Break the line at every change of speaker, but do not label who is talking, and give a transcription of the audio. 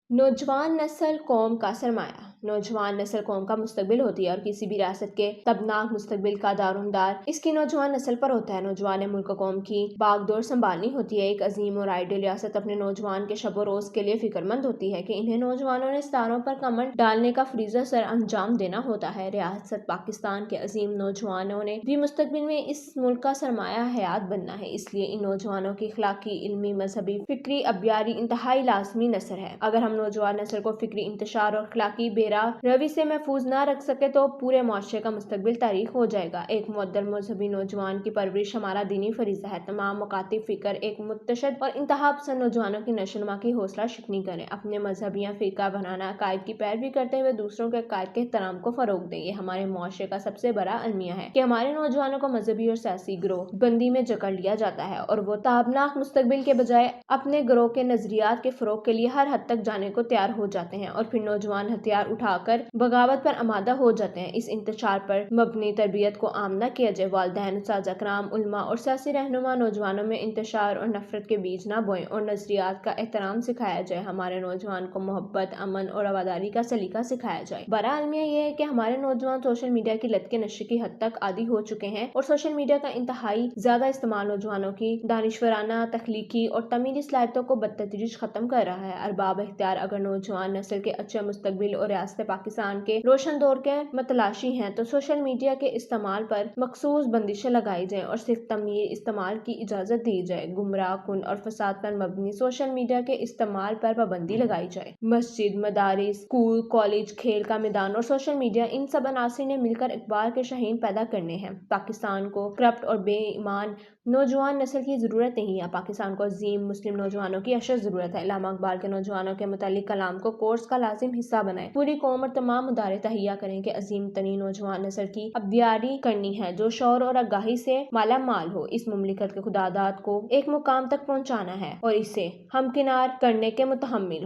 नौजवान नस्ल कौम का सरमाया। नौजवान नस्ल कौम का मुस्तकबिल होती है और किसी भी रियासत के तबनाक मुस्तकबिल का दारोमदार इसकी नौजवान नस्ल पर होता है। नौजवान मुल्क कौम की बागडोर संभालनी होती है। एक अजीम और आइडियल रियासत अपने नौजवान के शब रोज के लिए फिक्रमंद होती है कि इन्हें नौजवानों ने सितारों पर कमर डालने का फरीजा सर अंजाम देना होता है। रियासत पाकिस्तान के अजीम नौजवानों ने भी मुस्तकबिल में इस मुल्क का सरमाया हयात बनना है, इसलिए इन नौजवानों की इखलाकी, इल्मी, मजहबी, फिक्री अबियारी इंतहाई लाजमी नसर है। अगर हम नौजवान नस्ल को फिक्री इंतशार और अखलाकी बेरा रवि से महफूज न रख सके तो पूरे मुआशरे का मुस्तकबिल तारीख हो जाएगा। एक मुअद्दल मजहबी नौजवान की परवरिश हमारा दीनी फरीजा है। तमाम मुकातिब फिक्र एक मुतशद्दिद और इंतहा पसंद नौजवानों की नशोनुमा की हौसला शिकनी करें। अपने मजहब या फिरका बनाना अकायद की पैरवी करते हुए दूसरों के अकायद के एहतराम को फरोग दें। ये हमारे मुआशरे का सबसे बड़ा अलमिया है कि हमारे नौजवानों को मजहबी और सियासी गिरोह बंदी में जकड़ लिया जाता है और वो ताबनाक मुस्तकबिल के बजाय अपने गिरोह के नजरियात के फरोग के लिए हर हद तक जाने को तैयार हो जाते हैं और फिर नौजवान हथियार उठाकर बगावत पर आमादा हो जाते हैं। इस इंतशार पर मबनी तरबियत को आम न किया जाए। वालिदैन, उस्ताद कराम, उलमा और सियासी रहनुमा नौजवानों में इंतशार और नफरत के बीज न बोएं और नजरियात का एहतराम सिखाया जाए। हमारे नौजवान को मोहब्बत, अमन और रवादारी का सलीका सिखाया जाए। बड़ा अलमिया ये है कि हमारे नौजवान सोशल मीडिया की लत के नशे की हद तक आदी हो चुके हैं और सोशल मीडिया का इंतहाई ज्यादा इस्तेमाल नौजवानों की दानिशवराना, तख्लीकी और तमीरी सलाहियतों को बदतदरीज खत्म कर रहा है। अरबाब इख्तियार अगर नौजवान नस्ल के अच्छे मुस्तकबिल और रियासत पाकिस्तान के रोशन दौर के मतलाशी हैं तो सोशल मीडिया के इस्तेमाल पर मखसूस बंदिशें लगाई जाएं और सिर्फ तमीर इस्तेमाल की इजाजत दी जाए। गुमराह कुन और फसाद पर मबनी सोशल मीडिया के इस्तेमाल पर पाबंदी लगाई जाए। मस्जिद, मदारिस, स्कूल, कॉलेज, खेल का मैदान और सोशल मीडिया, इन सब अनासिर ने मिलकर इकबाल के शहीन पैदा करने हैं। पाकिस्तान को करप्ट और बेईमान नौजवान नस्ल की जरूरत नहीं है। पाकिस्तान को अजीम मुस्लिम नौजवानों की अशद जरूरत है। अल्लामा इकबाल के नौजवानों के मुतालिक कलाम को कोर्स का लाजिम हिस्सा बनाएं। पूरी कौम और तमाम मुदारे तहिया करें कि अजीम तरीन नौजवान नस्ल की अबियारी करनी है जो शौर और आगाही से माला माल हो। इस मुमलिकत के खुदादाद को एक मुकाम तक पहुँचाना है और इसे हमकिनार करने के मुतहम्मिल हो।